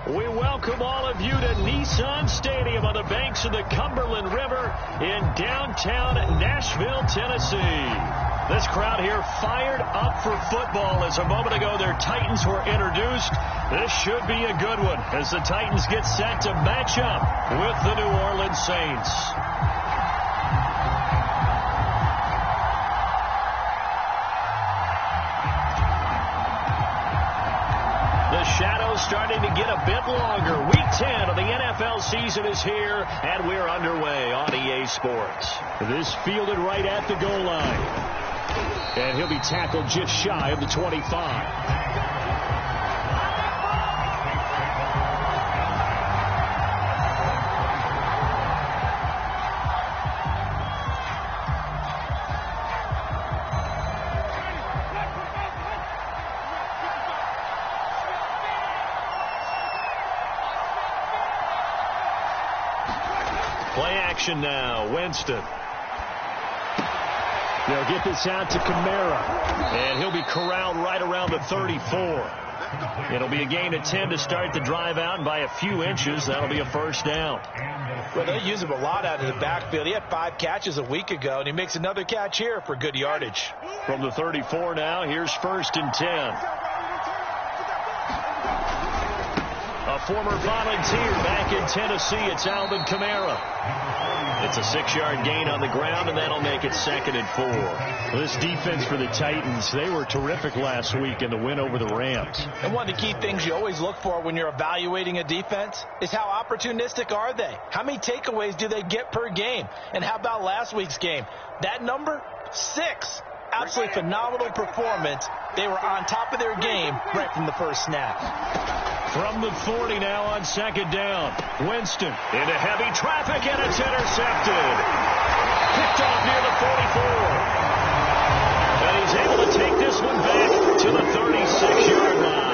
We welcome all of you to Nissan Stadium on the banks of the Cumberland River in downtown Nashville, Tennessee. This crowd here fired up for football as a moment ago their Titans were introduced. This should be a good one as the Titans get set to match up with the New Orleans Saints. Shadows starting to get a bit longer. Week 10 of the NFL season is here, and we're underway on EA Sports. This fielded right at the goal line. And he'll be tackled just shy of the 25. Play action now. Winston. They'll get this out to Kamara. And he'll be corralled right around the 34. It'll be a gain of 10 to start the drive out, and by a few inches, that'll be a first down. Well, they use him a lot out of the backfield. He had 5 catches a week ago, and he makes another catch here for good yardage. From the 34 now, here's 1st and 10. A former volunteer back in Tennessee, it's Alvin Kamara. It's a 6-yard gain on the ground, and that'll make it 2nd and 4. This defense for the Titans, they were terrific last week in the win over the Rams. And one of the key things you always look for when you're evaluating a defense is how opportunistic are they? How many takeaways do they get per game? And how about last week's game? That number, 6. Absolutely phenomenal performance. They were on top of their game right from the first snap. From the 40 now on 2nd down. Winston into heavy traffic, and it's intercepted. Picked off near the 44. And he's able to take this one back to the 36-yard line.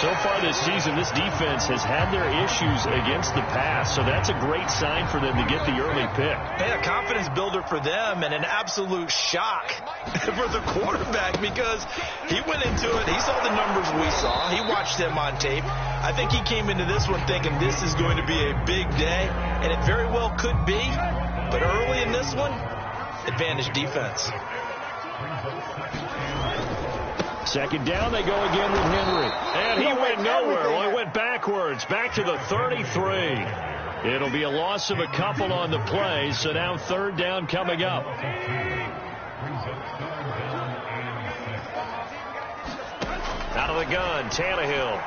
So far this season, this defense has had their issues against the pass, so that's a great sign for them to get the early pick. And a confidence builder for them, and an absolute shock for the quarterback because he went into it. He saw the numbers we saw. He watched them on tape. I think he came into this one thinking this is going to be a big day, and it very well could be. But early in this one, advantage defense. 2nd down, they go again with Henry. And he went nowhere. Well, he went backwards, back to the 33. It'll be a loss of a couple on the play, so now 3rd down coming up. Out of the gun, Tannehill.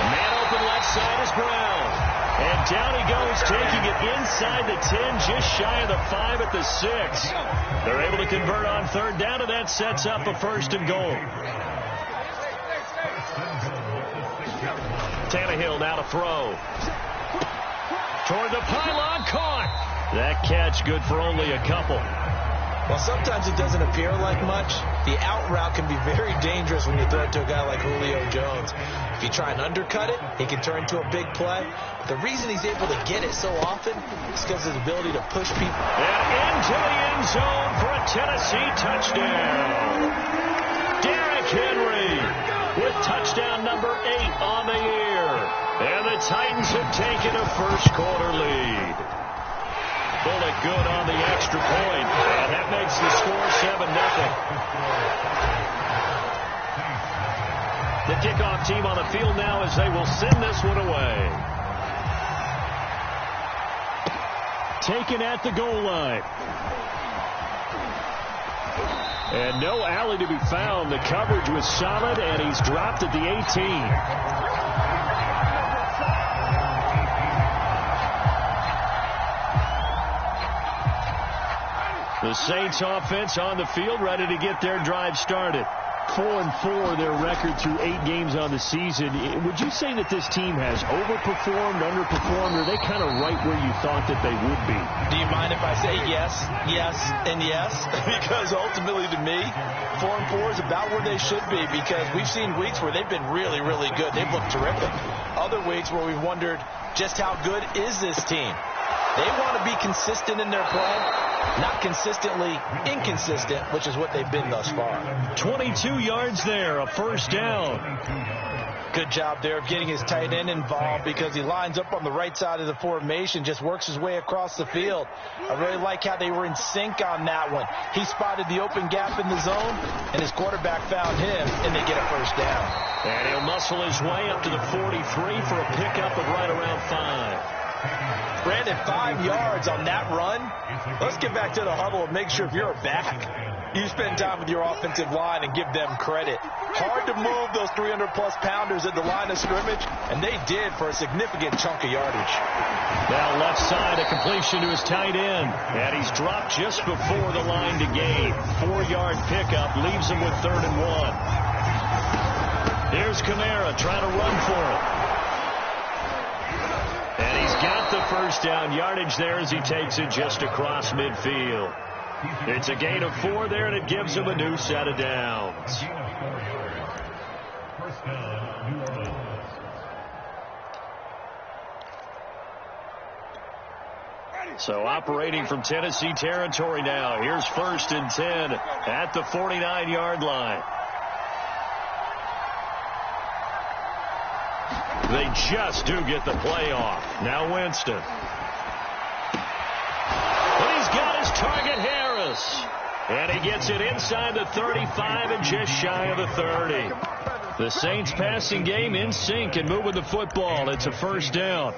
Man open left side is Brown. And down he goes, taking it inside the 10, just shy of the 5 at the 6. They're able to convert on 3rd down, and that sets up a 1st and goal. Tannehill now to throw. Toward the pylon, caught. That catch good for only a couple. Well, sometimes it doesn't appear like much. The out route can be very dangerous when you throw it to a guy like Julio Jones. If you try and undercut it, he can turn into a big play. But the reason he's able to get it so often is because of his ability to push people. And into the end zone for a Tennessee touchdown. Derrick Henry with touchdown number 8 on the year. And the Titans have taken a first-quarter lead. Bullet good on the extra point, and that makes the score 7-0. The kickoff team on the field now as they will send this one away. Taken at the goal line. And no alley to be found. The coverage was solid, and he's dropped at the 18. The Saints offense on the field, ready to get their drive started. 4-4, their record through 8 games on the season. Would you say that this team has overperformed, underperformed, or are they kind of right where you thought that they would be? Do you mind if I say yes, yes, and yes? Because ultimately to me, 4-4 is about where they should be, because we've seen weeks where they've been really, really good. They've looked terrific. Other weeks where we've wondered just how good is this team. They want to be consistent in their play, not consistently inconsistent, which is what they've been thus far. 22 yards there, a first down. Good job there of getting his tight end involved because he lines up on the right side of the formation, just works his way across the field. I really like how they were in sync on that one. He spotted the open gap in the zone, and his quarterback found him, and they get a first down. And he'll muscle his way up to the 43 for a pickup of right around 5. Brandon, 5 yards on that run. Let's get back to the huddle and make sure if you're a back, you spend time with your offensive line and give them credit. Hard to move those 300-plus pounders at the line of scrimmage, and they did for a significant chunk of yardage. Now left side, a completion to his tight end, and he's dropped just before the line to gain. 4-yard pickup leaves him with 3rd and 1. Here's Kamara trying to run for it. And he's got the first down yardage there as he takes it just across midfield. It's a gain of 4 there, and it gives him a new set of downs. So operating from Tennessee territory now. Here's 1st and 10 at the 49-yard line. They just do get the play off. Now Winston. But he's got his target, Harris. And he gets it inside the 35 and just shy of the 30. The Saints passing game in sync and moving the football. It's a first down.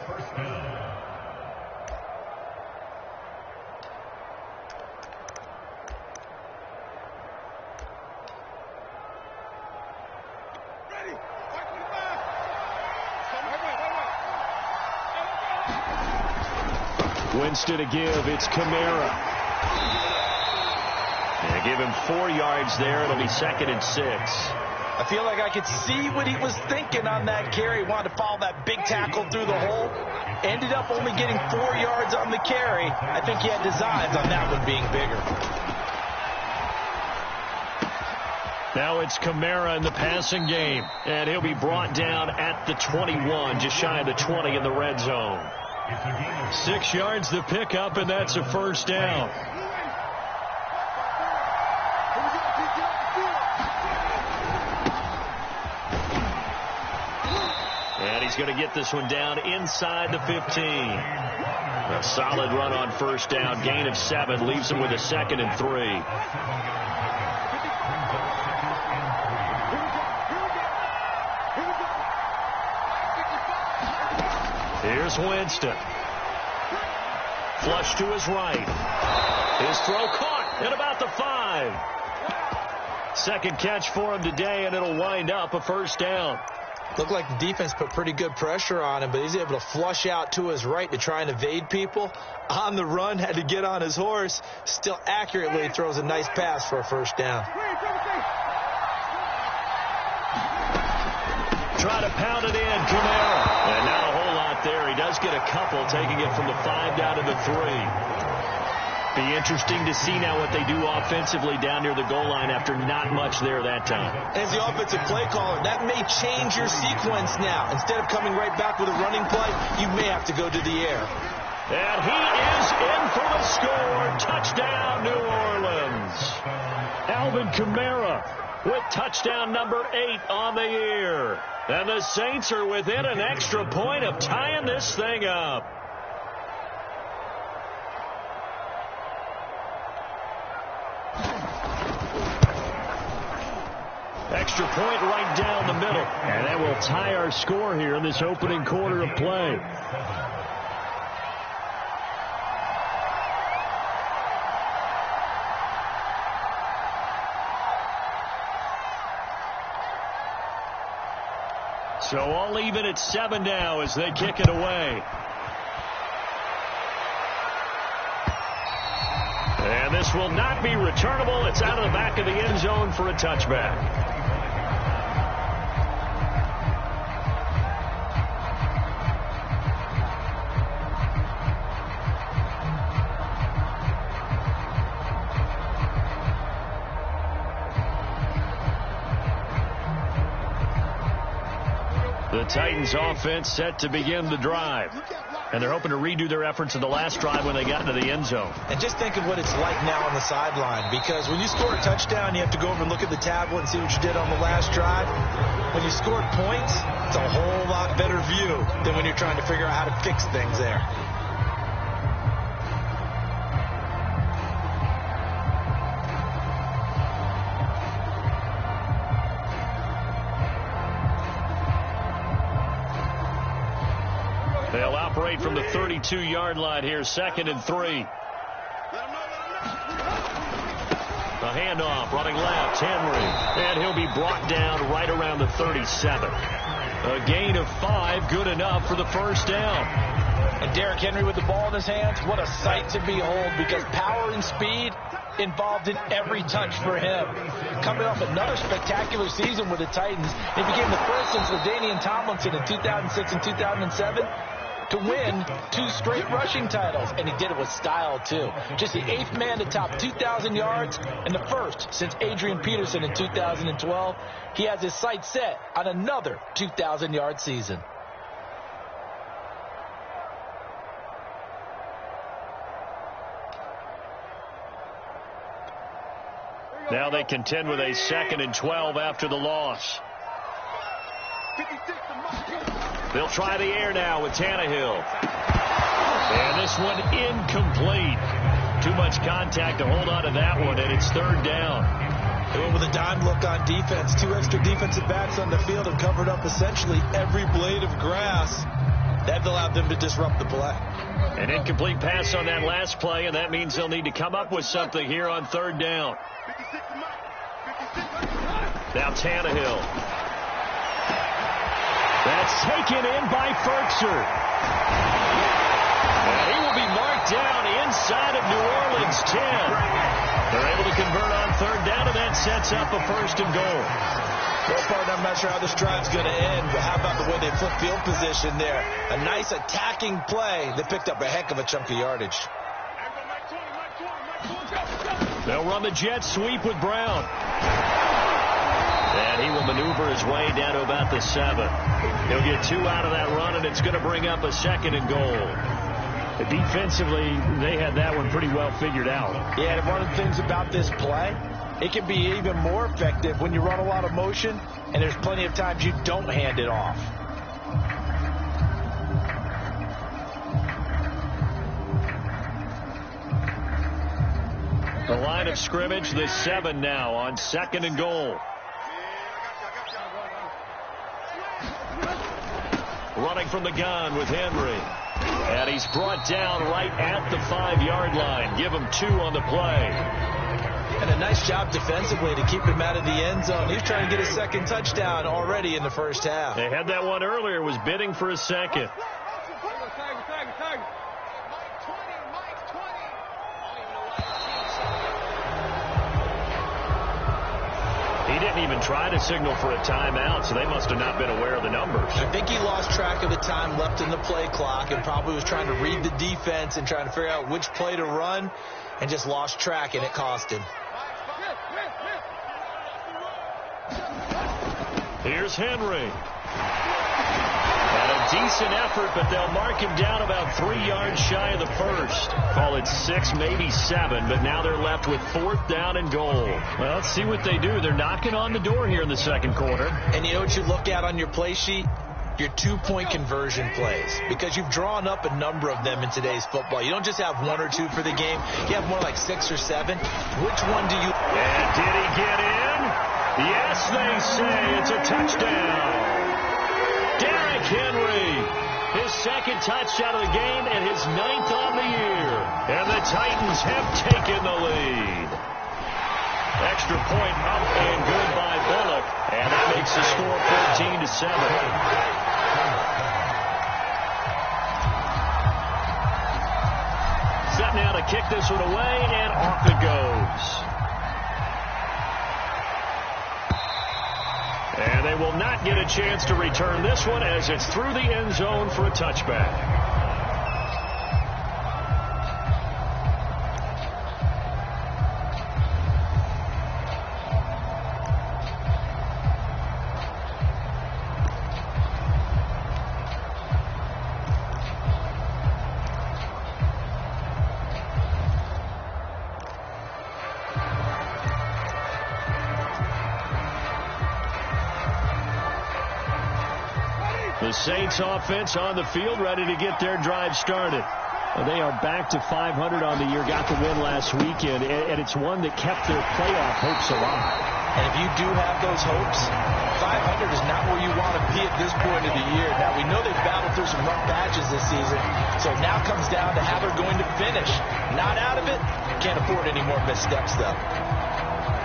Winston to give. It's Kamara. They give him 4 yards there. It'll be 2nd and 6. I feel like I could see what he was thinking on that carry. Wanted to follow that big tackle through the hole. Ended up only getting 4 yards on the carry. I think he had designs on that one being bigger. Now it's Kamara in the passing game. And he'll be brought down at the 21, just shy of the 20 in the red zone. 6 yards the pickup, and that's a first down. And he's going to get this one down inside the 15. A solid run on first down. Gain of 7 leaves him with a 2nd and 3. Here's Winston. Flush to his right. His throw caught at about the 5. Second catch for him today, and it'll wind up a first down. Looked like the defense put pretty good pressure on him, but he's able to flush out to his right to try and evade people. On the run, had to get on his horse. Still accurately throws a nice pass for a first down. Try to pound it in, Kamara. And not a whole lot there. He does get a couple, taking it from the 5 down to the 3. Be interesting to see now what they do offensively down near the goal line after not much there that time. As the offensive play caller, that may change your sequence now. Instead of coming right back with a running play, you may have to go to the air. And he is in for the score. Touchdown, New Orleans. Alvin Kamara with touchdown number 8 on the year. And the Saints are within an extra point of tying this thing up. Extra point right down the middle. And that will tie our score here in this opening quarter of play. So all even at 7 now as they kick it away. And this will not be returnable. It's out of the back of the end zone for a touchback. The The Titans offense set to begin the drive. And they're hoping to redo their efforts in the last drive when they got into the end zone. And just think of what it's like now on the sideline, because when you score a touchdown, you have to go over and look at the tablet and see what you did on the last drive. When you scored points, it's a whole lot better view than when you're trying to figure out how to fix things there. They'll operate from the 32-yard line here, 2nd and 3. The handoff, running left, Henry. And he'll be brought down right around the 37. A gain of 5, good enough for the first down. And Derrick Henry with the ball in his hands, what a sight to behold, because power and speed involved in every touch for him. Coming off another spectacular season with the Titans, he became the first since LaDainian Tomlinson in 2006 and 2007 to win 2 straight rushing titles, and he did it with style too. Just the 8th man to top 2,000 yards and the first since Adrian Peterson in 2012. He has his sights set on another 2,000-yard season. Now they contend with a 2nd and 12 after the loss. They'll try the air now with Tannehill. And this one incomplete. Too much contact to hold on to that one, and it's 3rd down. They went with a dime look on defense. 2 extra defensive backs on the field and covered up essentially every blade of grass. That allowed them to disrupt the play. An incomplete pass on that last play, and that means they'll need to come up with something here on 3rd down. Now Tannehill. That's taken in by Ferkser. And he will be marked down inside of New Orleans 10. They're able to convert on 3rd down, and that sets up a 1st and goal. Well, partner, I'm not sure how this drive's going to end, but how about the way they flip field position there? A nice attacking play that picked up a heck of a chunk of yardage. They'll run the jet sweep with Brown. And he will maneuver his way down to about the 7. He'll get 2 out of that run, and it's going to bring up a 2nd and goal. Defensively, they had that one pretty well figured out. Yeah, and one of the things about this play, it can be even more effective when you run a lot of motion, and there's plenty of times you don't hand it off. The line of scrimmage, the 7 now on 2nd and goal. Running from the gun with Henry. And he's brought down right at the 5-yard line. Give him 2 on the play. And a nice job defensively to keep him out of the end zone. He's trying to get his 2nd touchdown already in the first half. They had that one earlier, was bidding for a 2nd. He didn't even try to signal for a timeout, so they must have not been aware of the numbers. I think he lost track of the time left in the play clock and probably was trying to read the defense and trying to figure out which play to run and just lost track, and it cost him. Here's Henry. And a decent effort, but they'll mark him down about 3 yards shy of the first. Call it 6, maybe 7, but now they're left with 4th down and goal. Well, let's see what they do. They're knocking on the door here in the 2nd quarter. And you know what you look at on your play sheet? Your 2-point conversion plays, because you've drawn up a number of them in today's football. You don't just have 1 or 2 for the game. You have more like 6 or 7. Which one do you... And did he get in? Yes, they say it's a touchdown. Derrick Henry, his 2nd touchdown of the game and his 9th on the year. And the Titans have taken the lead. Extra point up and good by Bullock. And that makes the score 14-7. Set now to kick this one away, and off it goes. And they will not get a chance to return this one as it's through the end zone for a touchback. Saints offense on the field, ready to get their drive started. They are back to 500 on the year, got the win last weekend, and it's one that kept their playoff hopes alive. And if you do have those hopes, 500 is not where you want to be at this point of the year. Now, we know they've battled through some rough patches this season, so it now comes down to how they're going to finish. Not out of it, can't afford any more missteps, though.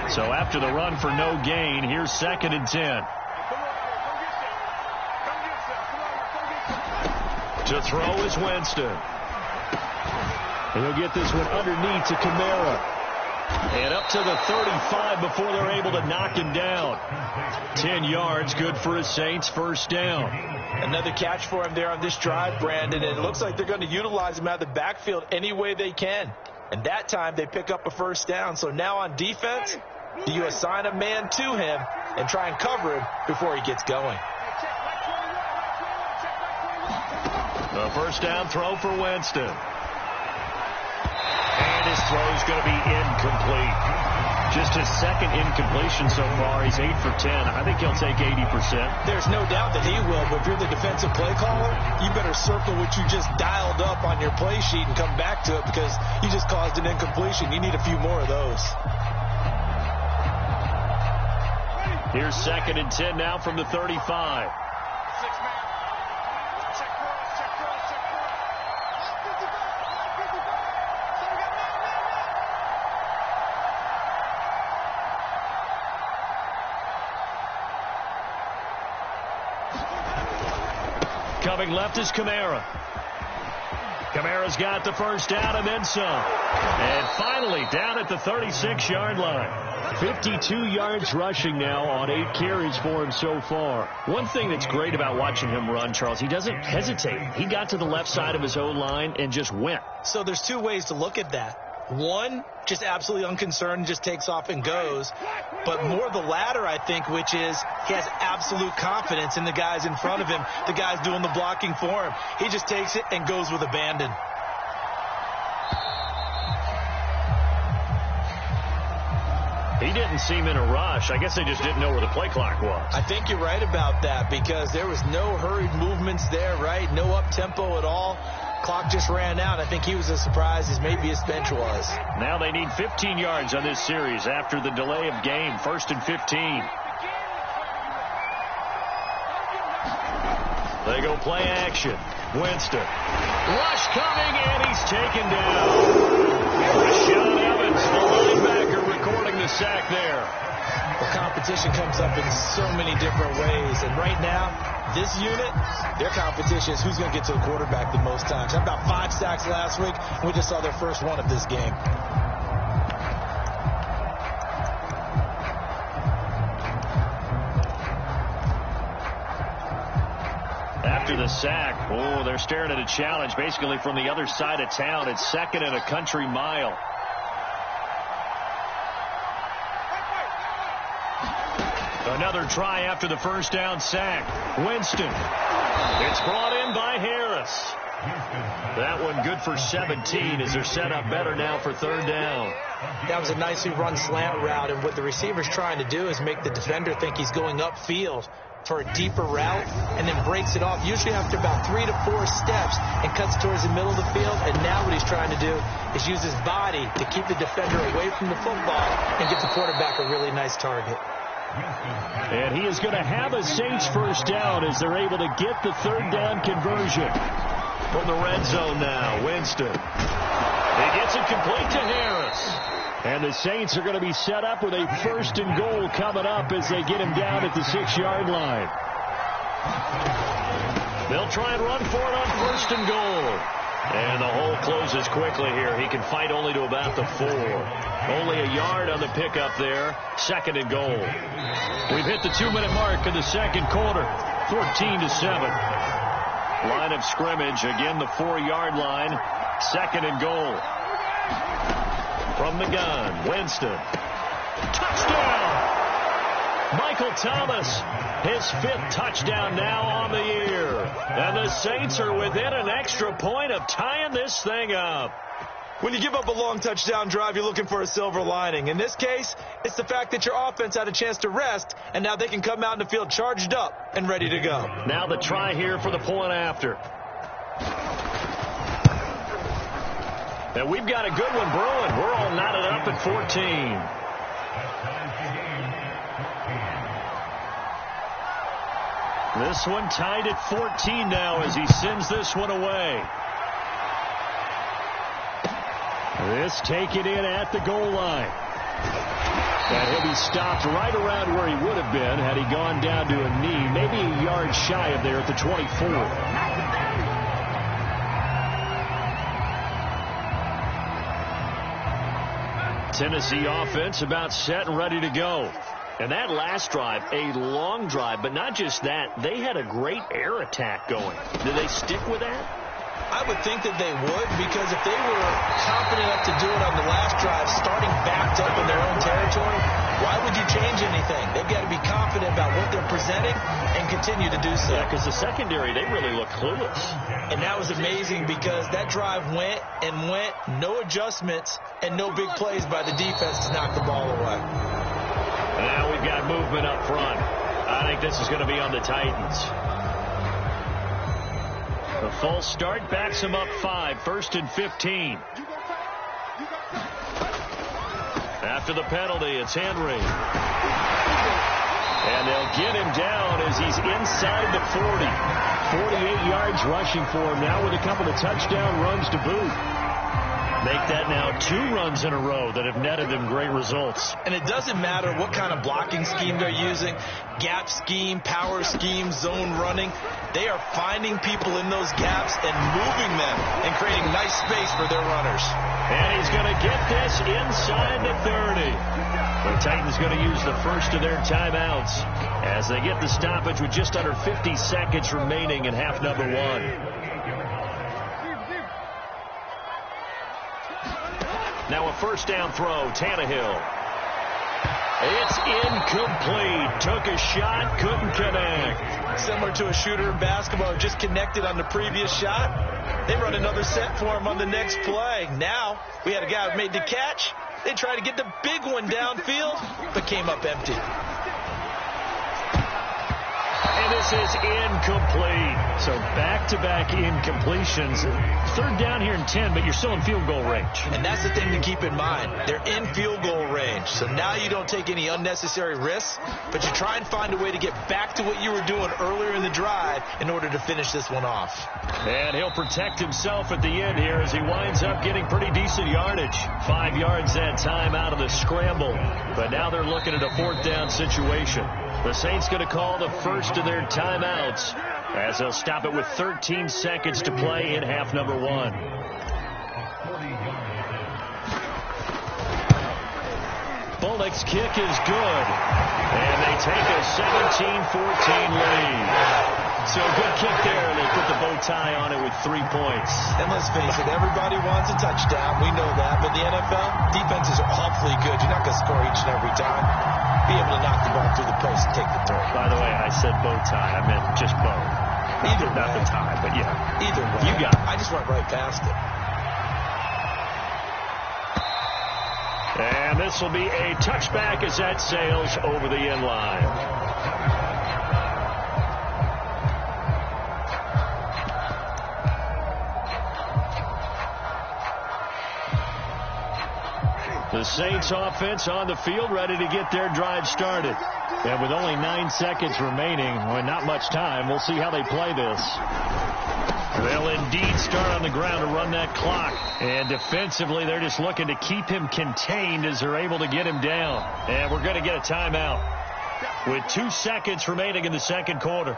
So after the run for no gain, here's 2nd and 10. To throw is Winston. And he'll get this one underneath to Kamara. And up to the 35 before they're able to knock him down. 10 yards, good for a Saints first down. Another catch for him there on this drive, Brandon. And it looks like they're going to utilize him out of the backfield any way they can. And that time they pick up a first down. So now on defense, do you assign a man to him and try and cover him before he gets going? The first down throw for Winston. And his throw is going to be incomplete. Just his 2nd incompletion so far. He's 8 for 10. I think he'll take 80%. There's no doubt that he will, but if you're the defensive play caller, you better circle what you just dialed up on your play sheet and come back to it because you just caused an incompletion. You need a few more of those. Here's 2nd and 10 now from the 35. Coming left is Kamara. Kamara's got the first down and then some. And finally down at the 36-yard line. 52 yards rushing now on 8 carries for him so far. One thing that's great about watching him run, Charles, he doesn't hesitate. He got to the left side of his own line and just went. So there's two ways to look at that. One, just absolutely unconcerned, just takes off and goes. But more the latter, I think, which is he has absolute confidence in the guys in front of him, the guys doing the blocking for him. He just takes it and goes with abandon. He didn't seem in a rush. I guess they just didn't know where the play clock was. I think you're right about that because there was no hurried movements there, right? No up-tempo at all. Clock just ran out. I think he was as surprised as maybe his bench was. Now they need 15 yards on this series after the delay of game. 1st and 15. They go play action. Winston. Rush coming, and he's taken down. Rashaan Evans, the linebacker, recording the sack there. The competition comes up in so many different ways. And right now, this unit, their competition is who's going to get to the quarterback the most times. Had about 5 sacks last week. We just saw their first one of this game. After the sack, oh, they're staring at a challenge basically from the other side of town. It's 2nd and a country mile. Another try after the first down sack. Winston. It's brought in by Harris. That one good for 17 as they're set up better now for 3rd down. That was a nicely run slant route, and what the receiver's trying to do is make the defender think he's going upfield for a deeper route and then breaks it off, usually after about 3 to 4 steps, and cuts towards the middle of the field. And now what he's trying to do is use his body to keep the defender away from the football and get the quarterback a really nice target. And he is going to have a Saints first down as they're able to get the 3rd down conversion. From the red zone now, Winston. He gets it complete to Harris. And the Saints are going to be set up with a 1st and goal coming up as they get him down at the 6-yard line. They'll try and run for it on 1st and goal. And the hole closes quickly here. He can fight only to about the 4. Only a yard on the pickup there. 2nd and goal. We've hit the 2-minute mark in the 2nd quarter. 14-7. Line of scrimmage. Again, the 4-yard line. 2nd and goal. From the gun, Winston. Touchdown! Michael Thomas, his 5th touchdown now on the year. And the Saints are within an extra point of tying this thing up. When you give up a long touchdown drive, you're looking for a silver lining. In this case, it's the fact that your offense had a chance to rest, and now they can come out in the field charged up and ready to go. Now the try here for the point after. And we've got a good one brewing. We're all knotted up at 14. This one tied at 14 now as he sends this one away. This taken in at the goal line. And he'll be stopped right around where he would have been had he gone down to a knee, maybe a yard shy of there at the 24. Tennessee offense about set and ready to go. And that last drive, a long drive, but not just that, they had a great air attack going. Did they stick with that? I would think that they would, because if they were confident enough to do it on the last drive, starting backed up in their own territory, why would you change anything? They've got to be confident about what they're presenting and continue to do so. Yeah, because the secondary, they really look clueless. And that was amazing because that drive went and went, no adjustments, and no big plays by the defense to knock the ball away. Now we've got movement up front. I think this is going to be on the Titans. The false start backs him up 5, 1st and 15. After the penalty, it's Henry. And they'll get him down as he's inside the 40. 48 yards rushing for him now with a couple of touchdown runs to boot. Make that now 2 runs in a row that have netted them great results. And it doesn't matter what kind of blocking scheme they're using, gap scheme, power scheme, zone running. They are finding people in those gaps and moving them and creating nice space for their runners. And he's going to get this inside the 30. The Titans going to use the first of their timeouts as they get the stoppage with just under 50 seconds remaining in half number 1. Now a first down throw, Tannehill. It's incomplete. Took a shot, couldn't connect. Similar to a shooter in basketball who just connected on the previous shot. They run another set for him on the next play. Now we had a guy who made the catch. They tried to get the big one downfield, but came up empty. And this is incomplete. So back-to-back incompletions. 3rd down here and 10, but you're still in field goal range. And that's the thing to keep in mind. They're in field goal range. So now you don't take any unnecessary risks, but you try and find a way to get back to what you were doing earlier in the drive in order to finish this one off. And he'll protect himself at the end here as he winds up getting pretty decent yardage. 5 yards that time out of the scramble. But now they're looking at a 4th down situation. The Saints going to call the first of their timeouts as they'll stop it with 13 seconds to play in half number 1. Bullock's kick is good. And they take a 17-14 lead. So good kick there. They put the bow tie on it with 3 points. And let's face it, everybody wants a touchdown. We know that. But the NFL, defenses are awfully good. You're not going to score each and every time. Be able to knock the ball through the post and take the throw. By the way, I said bow tie. I meant just bow. Either not way. the tie, but yeah. Either way. You got it. I just went right past it. And this will be a touchback as that sails over the end line. The Saints offense on the field ready to get their drive started. And with only 9 seconds remaining, well, not much time, we'll see how they play this. They'll indeed start on the ground to run that clock. And defensively, they're just looking to keep him contained as they're able to get him down. And we're going to get a timeout with 2 seconds remaining in the second quarter.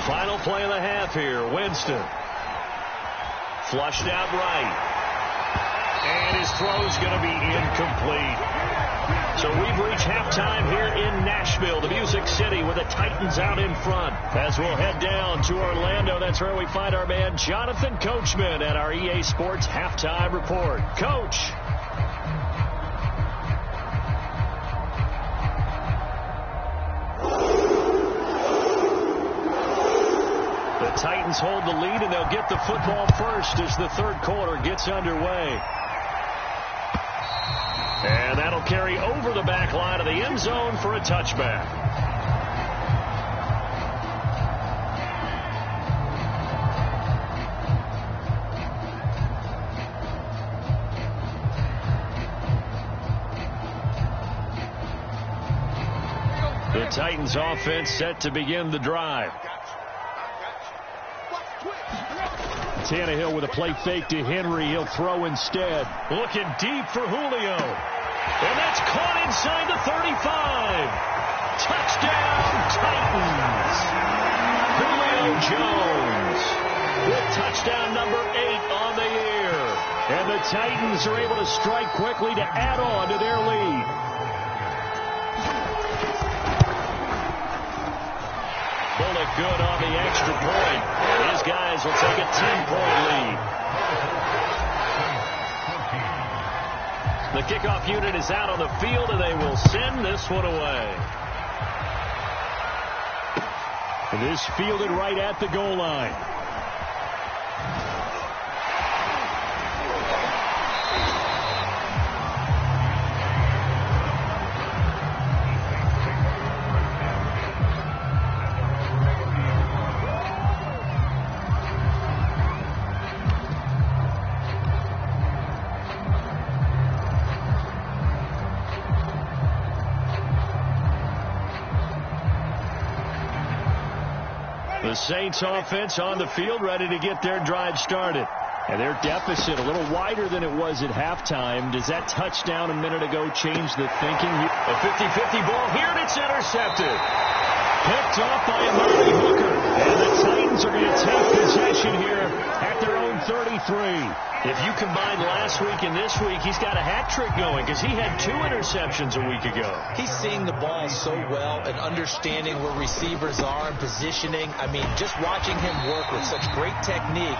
Final play of the half here. Winston. Flushed out right. And his throw's going to be incomplete. So we've reached halftime here in Nashville, the Music City, with the Titans out in front. As we'll head down to Orlando, that's where we find our man Jonathan Coachman at our EA Sports Halftime Report. Coach. Titans hold the lead, and they'll get the football first as the third quarter gets underway. And that'll carry over the back line of the end zone for a touchback. The Titans offense set to begin the drive. Tannehill with a play fake to Henry. He'll throw instead. Looking deep for Julio. And that's caught inside the 35. Touchdown, Titans. Julio Jones with touchdown number 8 on the year. And the Titans are able to strike quickly to add on to their lead. Bullock good on the extra point. These guys will take a 10-point lead. The kickoff unit is out on the field, and they will send this one away. This fielded right at the goal line. The Saints offense on the field ready to get their drive started. And their deficit a little wider than it was at halftime. Does that touchdown a minute ago change the thinking? A 50-50 ball here, and it's intercepted. Picked off by Amari Hooker. And the Titans are going to take possession here at their own 33. If you combine last week and this week, he's got a hat trick going because he had 2 interceptions a week ago. He's seeing the ball so well and understanding where receivers are and positioning. I mean, just watching him work with such great technique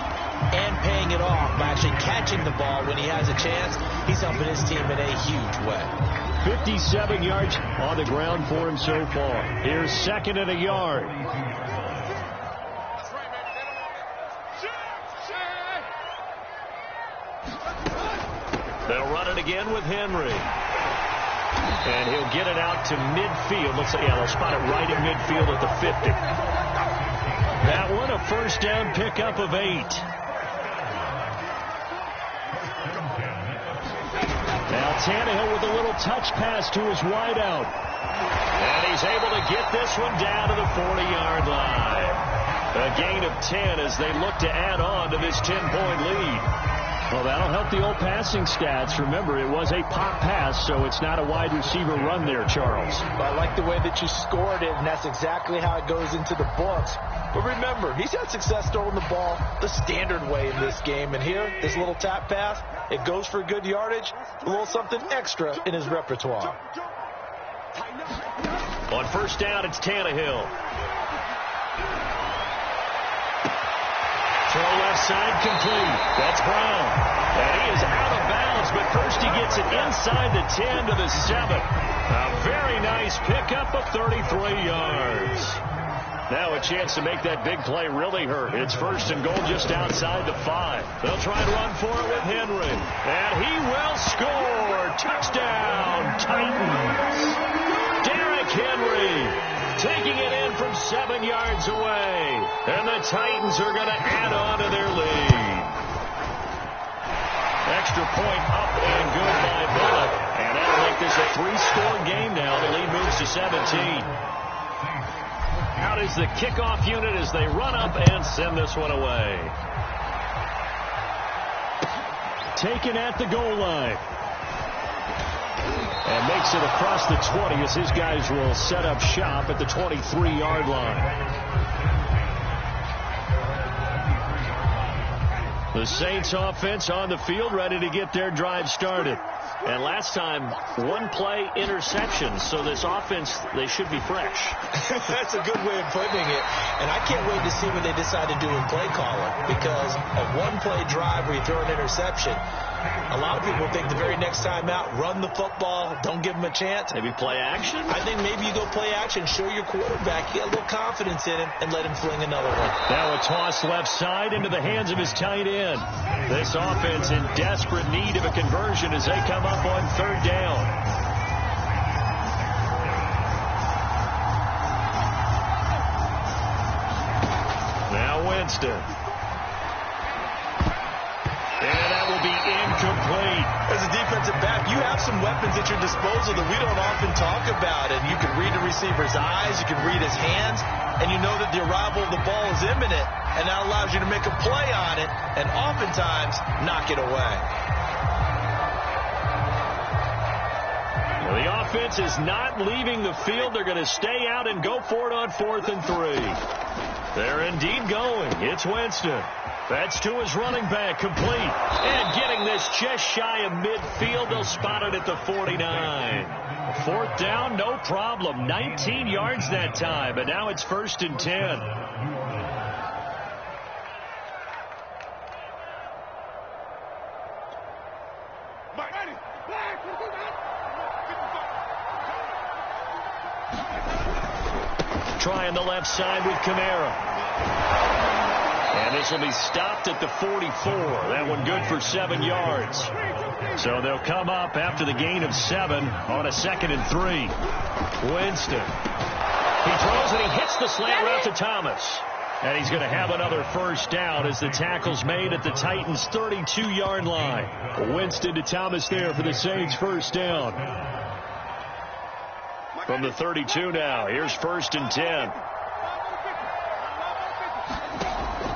and paying it off by actually catching the ball when he has a chance, he's helping his team in a huge way. 57 yards on the ground for him so far. Here's 2nd and a yard. They'll run it again with Henry. And he'll get it out to midfield. Looks like, yeah, they'll spot it right in midfield at the 50. That one, a first down pickup of 8. Now Tannehill with a little touch pass to his wideout. And he's able to get this one down to the 40-yard line. A gain of 10 as they look to add on to this 10-point lead. Well, that'll help the old passing stats. Remember, it was a pop pass, so it's not a wide receiver run there, Charles. Well, I like the way that you scored it, and that's exactly how it goes into the books. But remember, he's had success throwing the ball the standard way in this game. And here, this little tap pass, it goes for good yardage, a little something extra in his repertoire. On first down, it's Tannehill. Throw left side complete. That's Brown. And he is out of bounds, but first he gets it inside the 10 to the 7. A very nice pickup of 33 yards. Now a chance to make that big play really hurt. It's 1st and goal just outside the 5. They'll try and run for it with Henry. And he will score. Touchdown, Titans. Derrick Henry taking it in from 7 yards away. And the Titans are going to add on to their lead. Extra point up and good by Bullock. And that'll make this a 3-score game now. The lead moves to 17. Out is the kickoff unit as they run up and send this one away. Taken at the goal line. And makes it across the 20 as his guys will set up shop at the 23-yard line. The Saints offense on the field ready to get their drive started. And last time, 1-play interception. So this offense, they should be fresh. That's a good way of putting it. And I can't wait to see what they decide to do in play calling. Because a 1-play drive where you throw an interception, A lot of people think the very next time out, run the football, don't give him a chance. Maybe play action? I think maybe you go play action, show your quarterback, get a little confidence in him, and let him fling another one. Now a toss left side into the hands of his tight end. This offense in desperate need of a conversion as they come up on third down. Now Winston. And that will be incomplete. As a defensive back, you have some weapons at your disposal that we don't often talk about. And you can read the receiver's eyes, you can read his hands, and you know that the arrival of the ball is imminent. And that allows you to make a play on it and oftentimes knock it away. Well, the offense is not leaving the field. They're going to stay out and go for it on 4th and 3. They're indeed going. It's Winston. That's to his running back, complete. And getting this just shy of midfield. They'll spot it at the 49. 4th down, no problem. 19 yards that time, but now it's 1st and 10. Trying the left side with Kamara. And this will be stopped at the 44. That one good for 7 yards. So they'll come up after the gain of 7 on a 2nd and 3. Winston. He throws and he hits the slant route to Thomas. And he's going to have another 1st down as the tackle's made at the Titans' 32-yard line. Winston to Thomas there for the Saints' 1st down. From the 32 now, here's 1st and 10.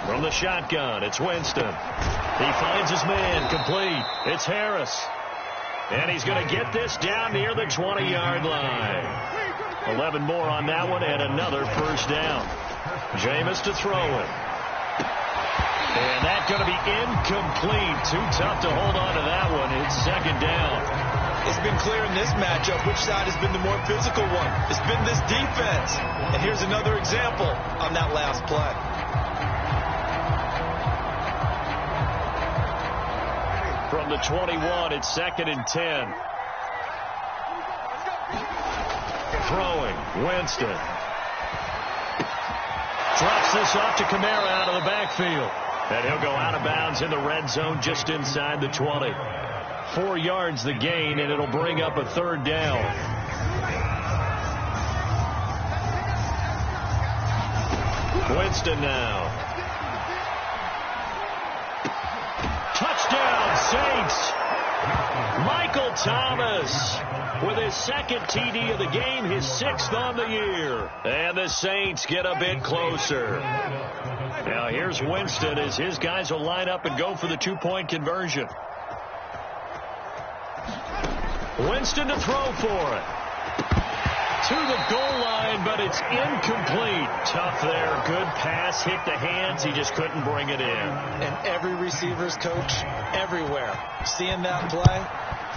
From the shotgun, it's Winston. He finds his man, complete. It's Harris. And he's going to get this down near the 20-yard line. 11 more on that one and another 1st down. Jameis to throw it. And that's going to be incomplete. Too tough to hold on to that one. It's 2nd down. It's been clear in this matchup which side has been the more physical one. It's been this defense. And here's another example on that last play. From the 21, it's 2nd and 10. Throwing, Winston. Drops this off to Kamara out of the backfield. And he'll go out of bounds in the red zone just inside the 20. 4 yards the gain, and it'll bring up a 3rd down. Winston now. Touchdown, Saints. Michael Thomas with his 2nd TD of the game, his 6th on the year. And the Saints get a bit closer. Now here's Winston as his guys will line up and go for the 2-point conversion. Winston to throw for it. To the goal line, but it's incomplete. Tough there. Good pass. Hit the hands. He just couldn't bring it in. And every receiver's coach everywhere. Seeing that play,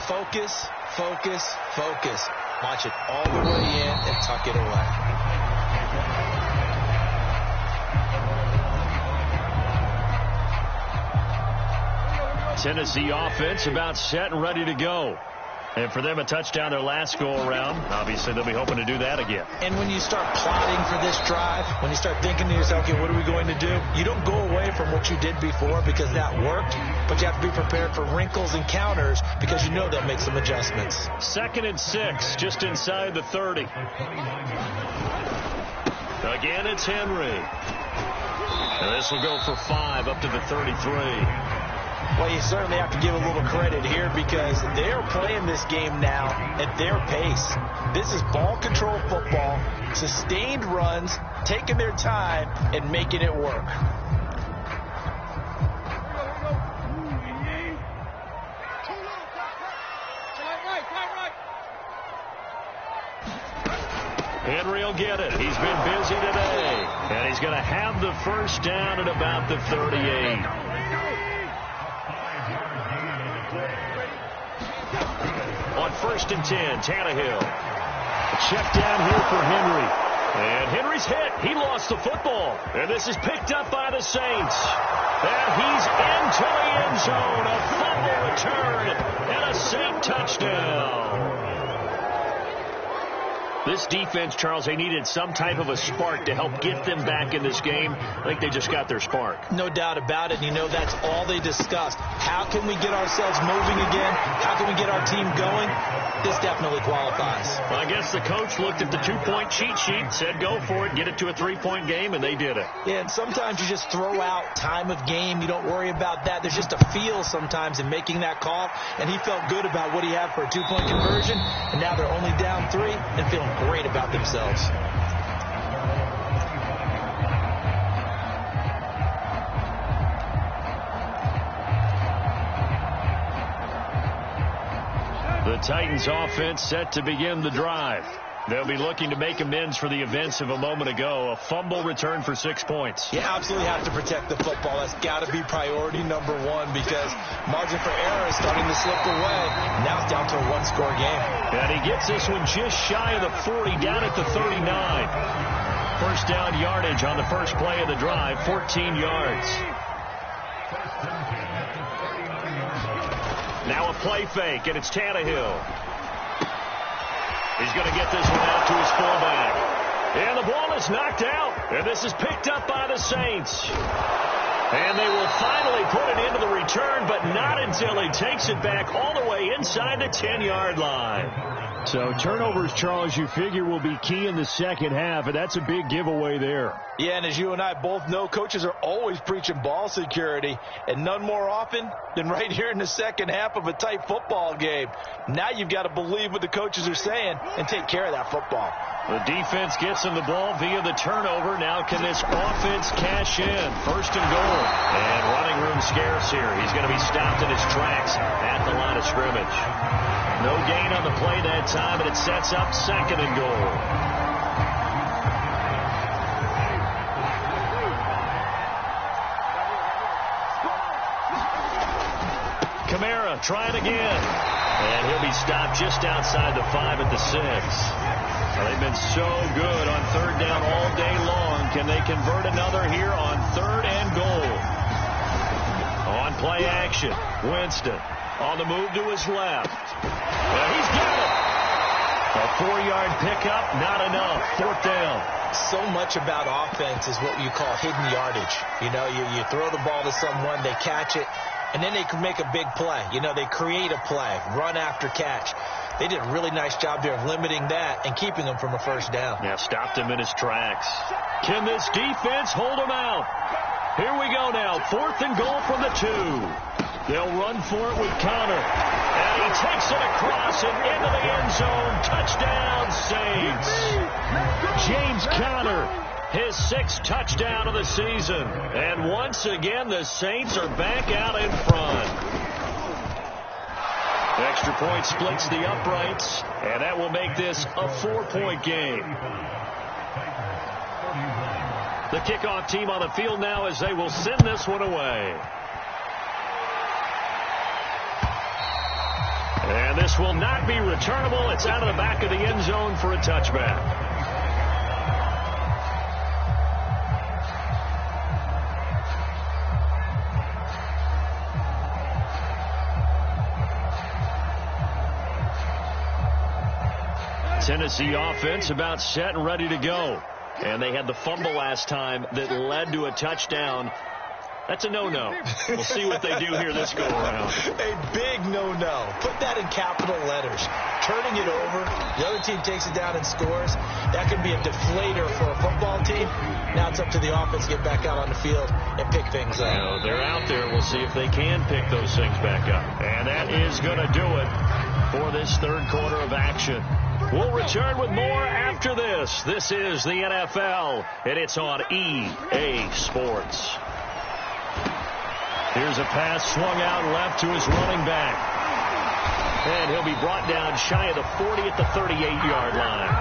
focus, focus, focus. Watch it all the way in and tuck it away. Tennessee offense about set and ready to go. And for them, a touchdown their last go-around. Obviously, they'll be hoping to do that again. And when you start plotting for this drive, when you start thinking to yourself, okay, what are we going to do? You don't go away from what you did before because that worked, but you have to be prepared for wrinkles and counters because you know they'll make some adjustments. 2nd and 6, just inside the 30. Again, it's Henry. And this will go for 5 up to the 33. Well, you certainly have to give a little credit here because they're playing this game now at their pace. This is ball control football, sustained runs, taking their time, and making it work. Henry will get it. He's been busy today. And he's going to have the 1st down at about the 38. On 1st and 10, Tannehill. Check down here for Henry. And Henry's hit. He lost the football. And this is picked up by the Saints. And he's into the end zone. A fumble return and a Saint touchdown. This defense, Charles, they needed some type of a spark to help get them back in this game. I think they just got their spark. No doubt about it. And you know, that's all they discussed. How can we get ourselves moving again? How can we get our team going? This definitely qualifies. Well, I guess the coach looked at the two-point cheat sheet, said go for it, get it to a three-point game, and they did it. Yeah, and sometimes you just throw out time of game. You don't worry about that. There's just a feel sometimes in making that call, and he felt good about what he had for a two-point conversion, and now they're only down 3 and feeling great about themselves. The Titans offense set to begin the drive. They'll be looking to make amends for the events of a moment ago. A fumble return for 6 points. You absolutely have to protect the football. That's got to be priority number 1 because margin for error is starting to slip away. Now it's down to a one-score game. And he gets this one just shy of the 40, down at the 39. First down yardage on the first play of the drive, 14 yards. Now a play fake, and it's Tannehill. He's going to get this one out to his fullback. And the ball is knocked out. And this is picked up by the Saints. And they will finally put it into the return, but not until he takes it back all the way inside the 10-yard line. So turnovers, Charles, you figure will be key in the second half, and that's a big giveaway there. Yeah, and as you and I both know, coaches are always preaching ball security, and none more often than right here in the second half of a tight football game. Now you've got to believe what the coaches are saying and take care of that football. The defense gets him the ball via the turnover. Now can this offense cash in? First and goal. And running room scarce here. He's going to be stopped in his tracks at the line of scrimmage. No gain on the play that time, and it sets up second and goal. Kamara trying again. And he'll be stopped just outside the 5 at the 6. They've been so good on third down all day long. Can they convert another here on third and goal? On play action, Winston on the move to his left. He's got it. A 4-yard pickup, not enough. Fourth down. So much about offense is what you call hidden yardage. You know, you throw the ball to someone, they catch it, and then they can make a big play. You know, they create a play, run after catch. They did a really nice job there of limiting that and keeping him from a first down. Yeah, stopped him in his tracks. Can this defense hold him out? Here we go now. Fourth and goal from the 2. They'll run for it with Connor. And he takes it across and into the end zone. Touchdown, Saints. James Conner, his 6th touchdown of the season. And once again, the Saints are back out in front. Extra point splits the uprights, and that will make this a 4-point game. The kickoff team on the field now as they will send this one away. And this will not be returnable. It's out of the back of the end zone for a touchback. Tennessee offense about set and ready to go. And they had the fumble last time that led to a touchdown. That's a no-no. We'll see what they do here this go-around. A big no-no. Put that in capital letters. Turning it over, the other team takes it down and scores. That could be a deflator for a football team. Now it's up to the offense to get back out on the field and pick things up. You know, they're out there. We'll see if they can pick those things back up. And that is going to do it for this third quarter of action. We'll return with more after this. This is the NFL, and it's on EA Sports. Here's a pass swung out left to his running back. And he'll be brought down shy of the 40 at the 38-yard line.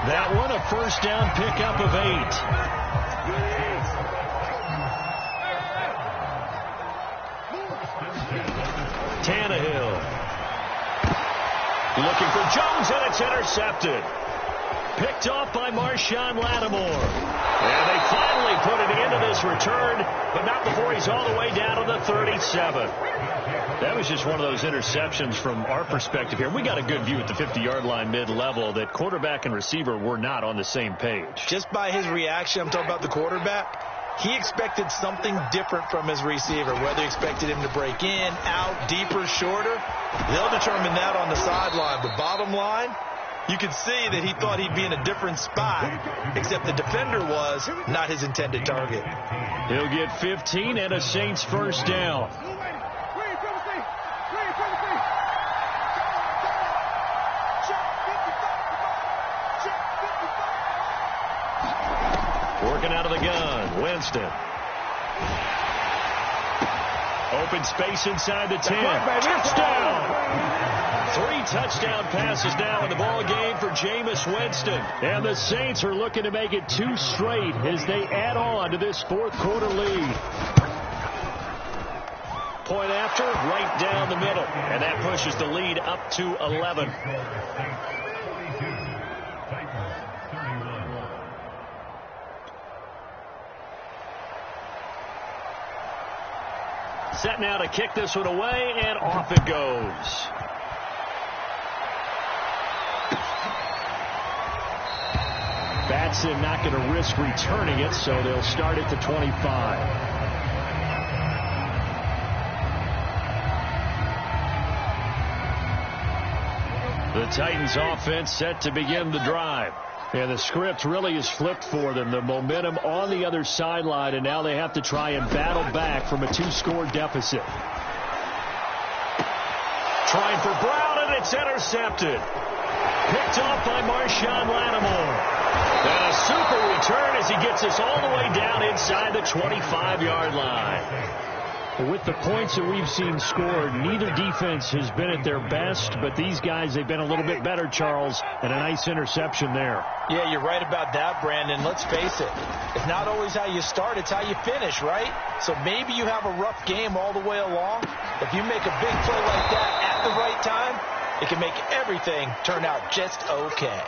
That one, a first down pickup of 8. Tannehill. Looking for Jones, and it's intercepted. Picked off by Marshawn Lattimore. And they finally put it in to this return, but not before he's all the way down to the 37. That was just one of those interceptions from our perspective here. We got a good view at the 50-yard line mid-level that quarterback and receiver were not on the same page. Just by his reaction, I'm talking about the quarterback, he expected something different from his receiver, whether he expected him to break in, out, deeper, shorter. They'll determine that on the sideline. But bottom line, you could see that he thought he'd be in a different spot, except the defender was not his intended target. He'll get 15 and a Saints first down. Working out of the gun, Winston. Open space inside the 10. Touchdown! 3 touchdown passes now in the ball game for Jameis Winston. And the Saints are looking to make it 2 straight as they add on to this fourth quarter lead. Point after, right down the middle. And that pushes the lead up to 11. Set now to kick this one away, and off it goes. Batson not going to risk returning it, so they'll start at the 25. The Titans offense set to begin the drive. And the script really is flipped for them. The momentum on the other sideline, and now they have to try and battle back from a 2-score deficit. Trying for Brown, and it's intercepted. Picked off by Marshawn Lattimore. And a super return as he gets us all the way down inside the 25-yard line. With the points that we've seen scored, neither defense has been at their best, but these guys, they've been a little bit better, Charles, and a nice interception there. Yeah, you're right about that, Brandon. Let's face it. It's not always how you start, it's how you finish, right? So maybe you have a rough game all the way along. If you make a big play like that at the right time, it can make everything turn out just okay.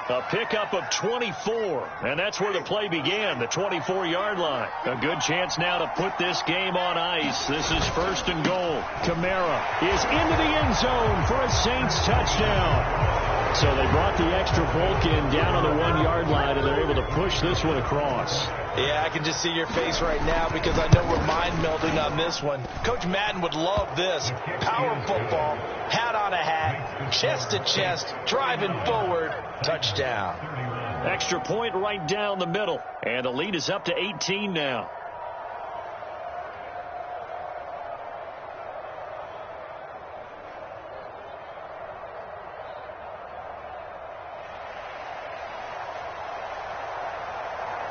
A pickup of 24, and that's where the play began, the 24-yard line. A good chance now to put this game on ice. This is first and goal. Kamara is into the end zone for a Saints touchdown. So they brought the extra bulk in down on the 1-yard line, and they're able to push this one across. Yeah, I can just see your face right now because I know we're mind melding on this one. Coach Madden would love this. Power football, hat on a hat, chest to chest, driving forward, touchdown. Extra point right down the middle, and the lead is up to 18 now.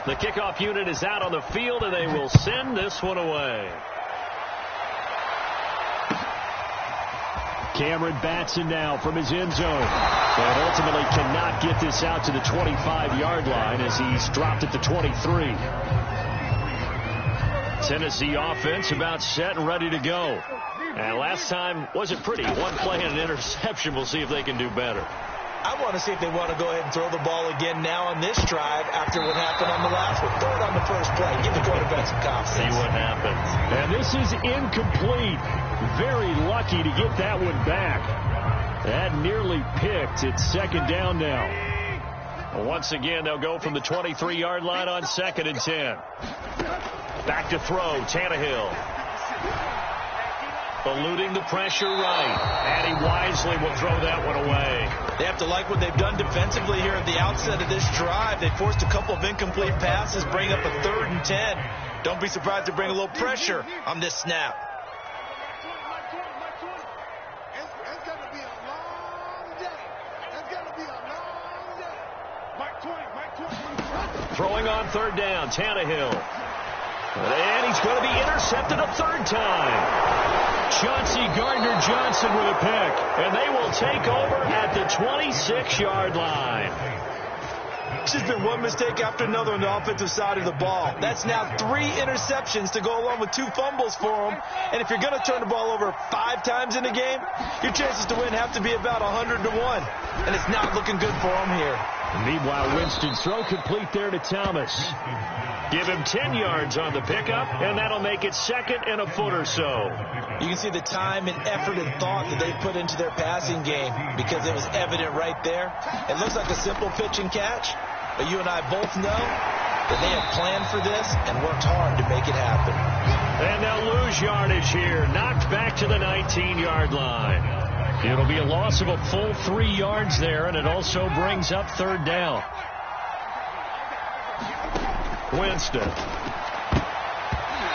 The kickoff unit is out on the field, and they will send this one away. Cameron Batson now from his end zone. And ultimately cannot get this out to the 25-yard line as he's dropped at the 23. Tennessee offense about set and ready to go. And last time wasn't pretty. One play and an interception. We'll see if they can do better. I want to see if they want to go ahead and throw the ball again now on this drive after what happened on the last one. Throw it on the first play. Give the quarterback some confidence. See what happens. And this is incomplete. Very lucky to get that one back. That nearly picked. It's second down now. Once again, they'll go from the 23-yard line on 2nd and 10. Back to throw, Tannehill. Eluding the pressure right. And he wisely will throw that one away. They have to like what they've done defensively here at the outset of this drive. They forced a couple of incomplete passes, bring up a 3rd and 10. Don't be surprised to bring a little pressure on this snap. It's going to be a long day. It's going to be a long day. Mike 20. Throwing on 3rd down, Tannehill. And he's going to be intercepted a 3rd time. Chauncey Gardner-Johnson with a pick. And they will take over at the 26-yard line. It's just been one mistake after another on the offensive side of the ball. That's now 3 interceptions to go along with 2 fumbles for them. And if you're going to turn the ball over 5 times in a game, your chances to win have to be about 100 to 1. And it's not looking good for them here. Meanwhile, Winston's throw complete there to Thomas. Give him 10 yards on the pickup, and that'll make it 2nd and a foot or so. You can see the time and effort and thought that they put into their passing game because it was evident right there. It looks like a simple pitch and catch, but you and I both know that they have planned for this and worked hard to make it happen. And they'll lose yardage here, knocked back to the 19-yard line. It'll be a loss of a full 3 yards there, and it also brings up 3rd down. Winston.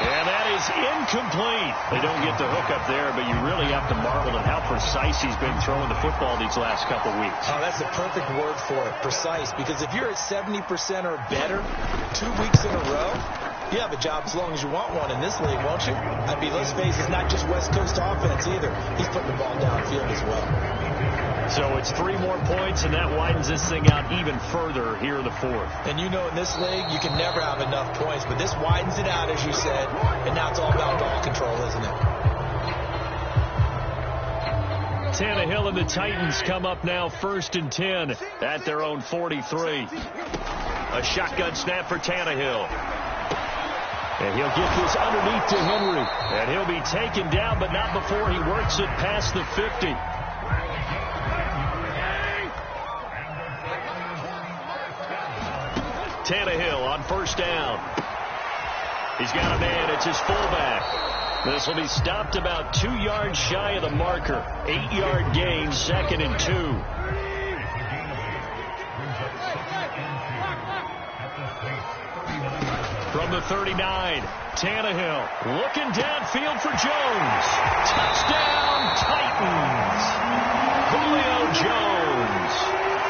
And that is incomplete. They don't get the hook up there, but you really have to marvel at how precise he's been throwing the football these last couple weeks. Oh, that's a perfect word for it, precise, because if you're at 70% or better 2 weeks in a row, you have a job as long as you want one in this league, won't you? I mean, let's face it, it's not just West Coast offense either. He's putting the ball downfield as well. So it's 3 more points, and that widens this thing out even further here in the 4th. And you know in this league, you can never have enough points, but this widens it out, as you said, and now it's all about ball control, isn't it? Tannehill and the Titans come up now 1st and 10 at their own 43. A shotgun snap for Tannehill. And he'll get this underneath to Henry. And he'll be taken down, but not before he works it past the 50. Tannehill on 1st down. He's got a man. It's his fullback. This will be stopped about 2 yards shy of the marker. 8-yard gain, 2nd and 2. From the 39, Tannehill looking downfield for Jones. Touchdown, Titans. Julio Jones.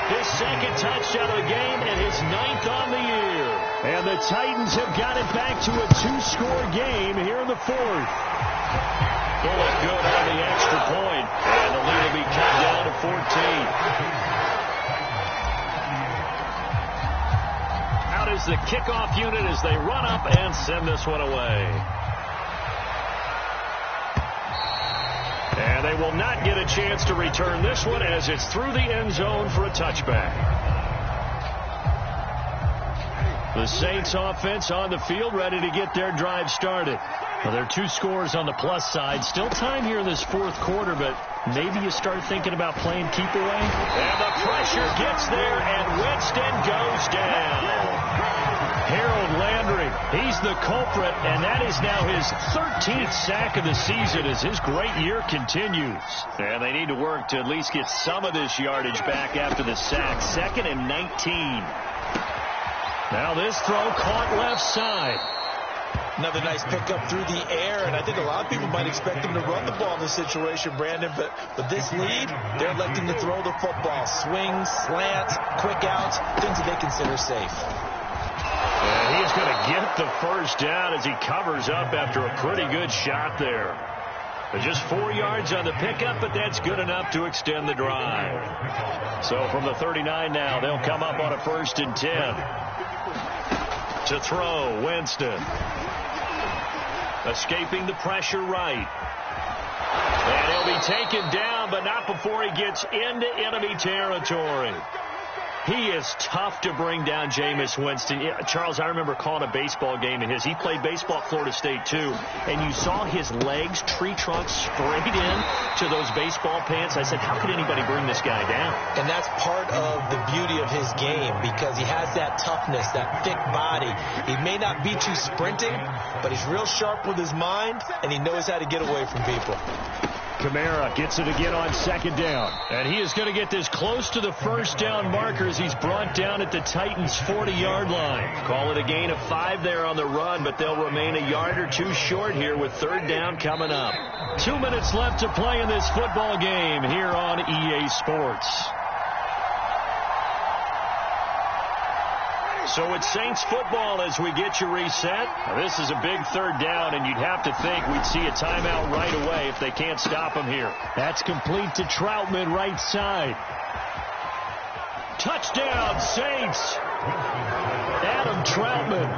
His 2nd touchdown of the game and his 9th on the year. And the Titans have got it back to a 2-score game here in the 4th. Bullet good on the extra point. And the lead will be cut down to 14. Out is the kickoff unit as they run up and send this one away. And they will not get a chance to return this one as it's through the end zone for a touchback. The Saints offense on the field ready to get their drive started. Well, there are 2 scores on the plus side. Still time here in this 4th quarter, but maybe you start thinking about playing keep away. And the pressure gets there, and Winston goes down. Harold Landry, he's the culprit, and that is now his 13th sack of the season as his great year continues. And they need to work to at least get some of this yardage back after the sack. 2nd and 19. Now this throw caught left side. Another nice pickup through the air, and I think a lot of people might expect him to run the ball in this situation, Brandon, but with this lead, they're electing to throw the football. Swings, slants, quick outs, things that they consider safe. And he's going to get the 1st down as he covers up after a pretty good shot there. But just 4 yards on the pickup, but that's good enough to extend the drive. So from the 39 now, they'll come up on a 1st and 10. To throw, Winston. Escaping the pressure right. And he'll be taken down, but not before he gets into enemy territory. He is tough to bring down, Jameis Winston. Charles, I remember calling a baseball game of his. He played baseball at Florida State, too. And you saw his legs, tree trunks, sprayed in to those baseball pants. I said, how could anybody bring this guy down? And that's part of the beauty of his game because he has that toughness, that thick body. He may not be too sprinting, but he's real sharp with his mind, and he knows how to get away from people. Kamara gets it again on 2nd down. And he is going to get this close to the 1st down marker as he's brought down at the Titans' 40-yard line. Call it a gain of 5 there on the run, but they'll remain a yard or 2 short here with 3rd down coming up. 2 minutes left to play in this football game here on EA Sports. So it's Saints football as we get you reset. Now, this is a big 3rd down, and you'd have to think we'd see a timeout right away if they can't stop him here. That's complete to Troutman, right side. Touchdown, Saints. Adam Troutman,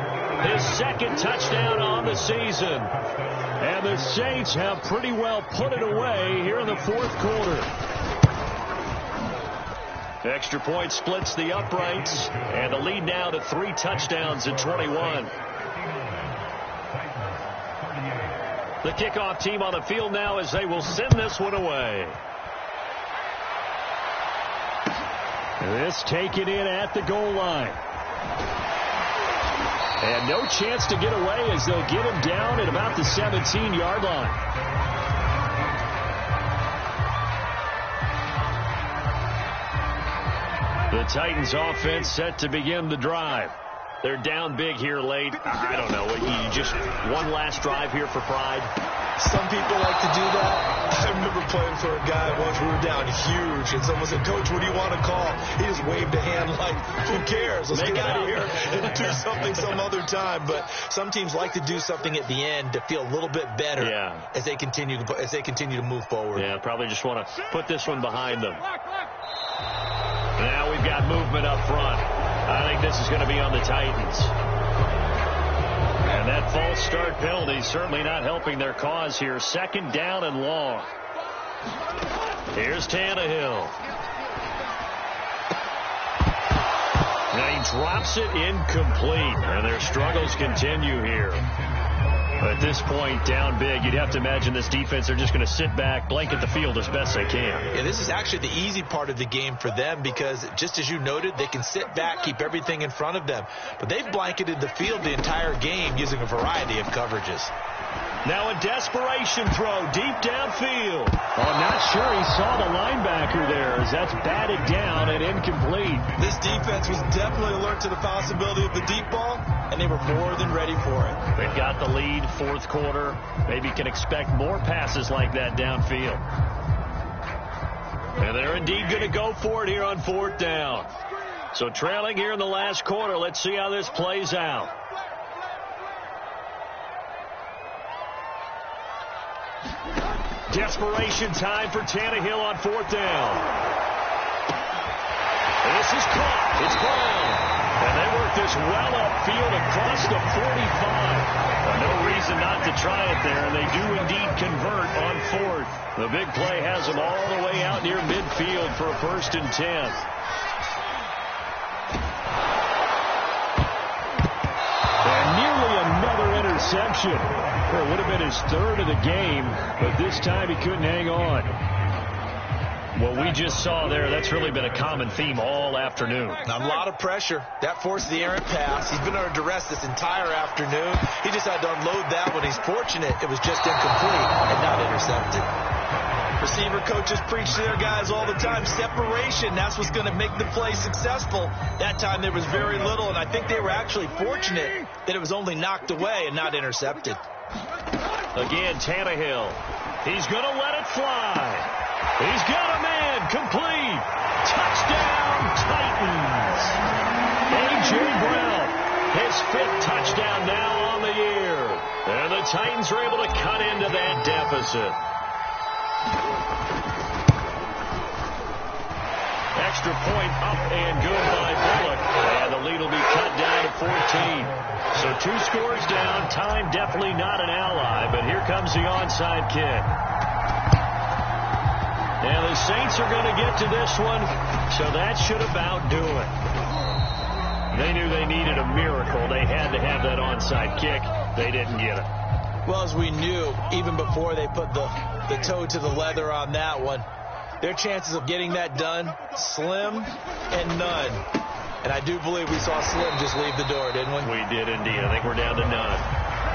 his 2nd touchdown on the season. And the Saints have pretty well put it away here in the 4th quarter. Extra point splits the uprights, and the lead now to 3 touchdowns at 21. The kickoff team on the field now as they will send this one away. This taken in at the goal line. And no chance to get away as they'll get him down at about the 17-yard line. The Titans offense set to begin the drive. They're down big here late. I don't know. You just one last drive here for pride. Some people like to do that. I remember playing for a guy once. We were down huge, and someone said, "Coach, what do you want to call?" He just waved a hand like, "Who cares? Let's get out of here and do something some other time." But some teams like to do something at the end to feel a little bit better as they continue to move forward. Yeah, probably just want to put this one behind them. Now we've got movement up front. I think this is going to be on the Titans. And that false start penalty certainly not helping their cause here. 2nd down and long. Here's Tannehill. Now he drops it incomplete, and their struggles continue here. At this point, down big, you'd have to imagine this defense are just going to sit back, blanket the field as best they can. Yeah, this is actually the easy part of the game for them because, just as you noted, they can sit back, keep everything in front of them. But they've blanketed the field the entire game using a variety of coverages. Now a desperation throw deep downfield. Oh, I'm not sure he saw the linebacker there as that's batted down and incomplete. This defense was definitely alert to the possibility of the deep ball, and they were more than ready for it. They've got the lead, 4th quarter. Maybe can expect more passes like that downfield. And they're indeed going to go for it here on 4th down. So trailing here in the last quarter. Let's see how this plays out. Desperation time for Tannehill on 4th down. This is caught. It's Brown. And they work this well upfield across the 45. No reason not to try it there, and they do indeed convert on 4th. The big play has them all the way out near midfield for a 1st and 10. And nearly another interception. It would have been his 3rd of the game, but this time he couldn't hang on. What we just saw there, that's really been a common theme all afternoon. A lot of pressure. That forced the errant pass. He's been under duress this entire afternoon. He just had to unload that one. He's fortunate it was just incomplete and not intercepted. Receiver coaches preach to their guys all the time. Separation, that's what's going to make the play successful. That time there was very little, and I think they were actually fortunate that it was only knocked away and not intercepted. Again, Tannehill. He's going to let it fly. He's got a man. Complete. Touchdown, Titans. A.J. Brown. His 5th touchdown now on the year. And the Titans are able to cut into that deficit. Extra point up and good by Bullock. And the lead will be cut down to 14. So 2 scores down. Time definitely not an ally, but here comes the onside kick. And the Saints are going to get to this one, so that should about do it. They knew they needed a miracle. They had to have that onside kick. They didn't get it. Well, as we knew, even before they put the toe to the leather on that one, their chances of getting that done, slim and none. And I do believe we saw Slim just leave the door, didn't we? We did indeed. I think we're down to none.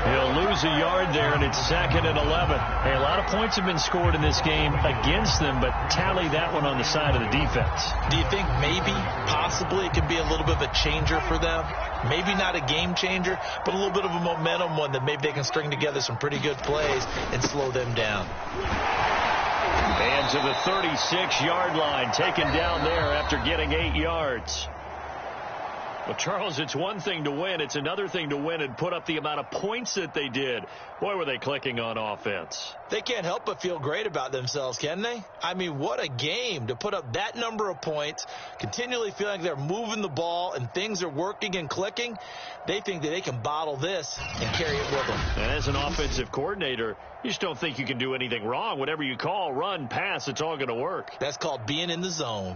He'll lose a yard there, and it's 2nd and 11. Hey, a lot of points have been scored in this game against them, but tally that one on the side of the defense. Do you think maybe, possibly, it could be a little bit of a changer for them? Maybe not a game changer, but a little bit of a momentum one that maybe they can string together some pretty good plays and slow them down. And to the 36-yard line, taken down there after getting 8 yards. Well, Charles, it's one thing to win. It's another thing to win and put up the amount of points that they did. Boy, were they clicking on offense. They can't help but feel great about themselves, can they? I mean, what a game to put up that number of points, continually feeling like they're moving the ball and things are working and clicking. They think that they can bottle this and carry it with them. And as an offensive coordinator, you just don't think you can do anything wrong. Whatever you call, run, pass, it's all going to work. That's called being in the zone.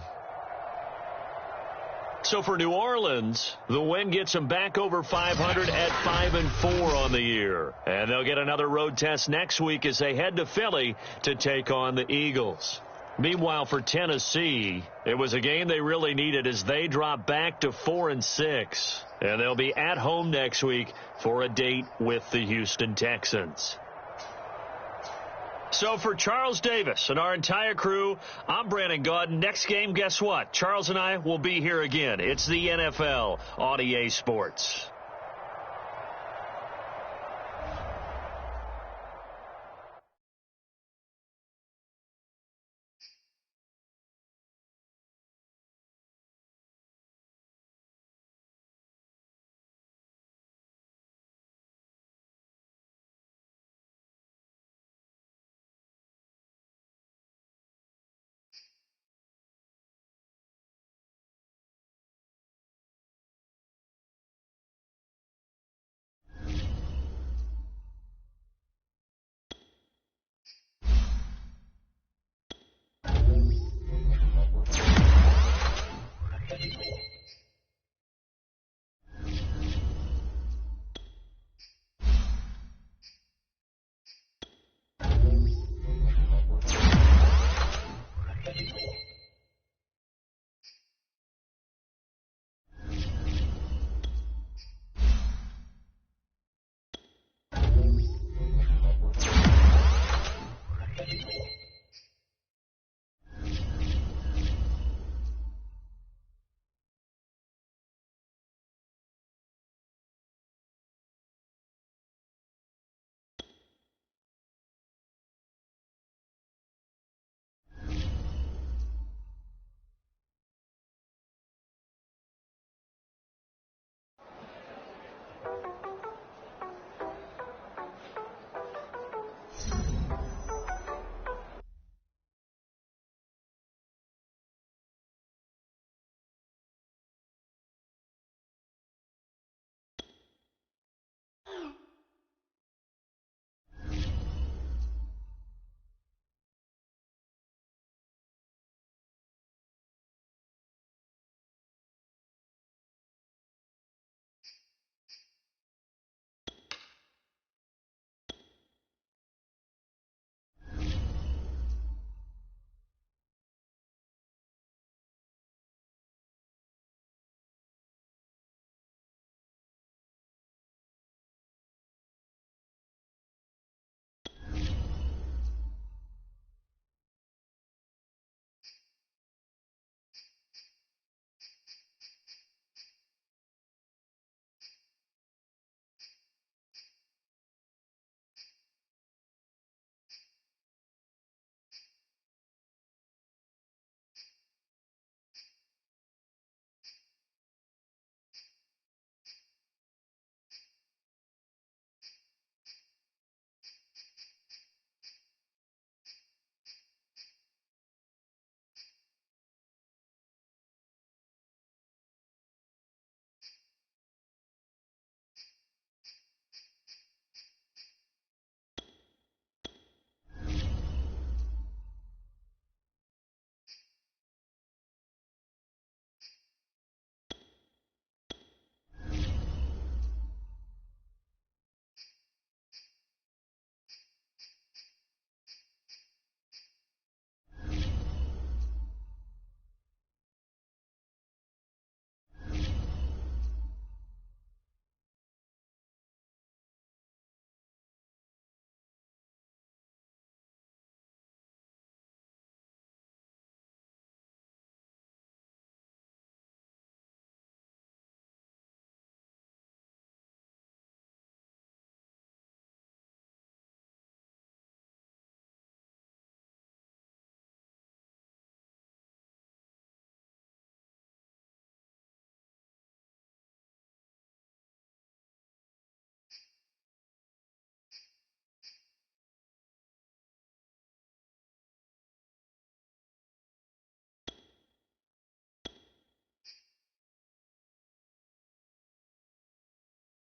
So for New Orleans, the win gets them back over 500 at 5-4 on the year. And they'll get another road test next week as they head to Philly to take on the Eagles. Meanwhile, for Tennessee, it was a game they really needed as they drop back to 4-6. And they'll be at home next week for a date with the Houston Texans. So for Charles Davis and our entire crew, I'm Brandon Gaudin. Next game, guess what? Charles and I will be here again. It's the NFL on EA Sports.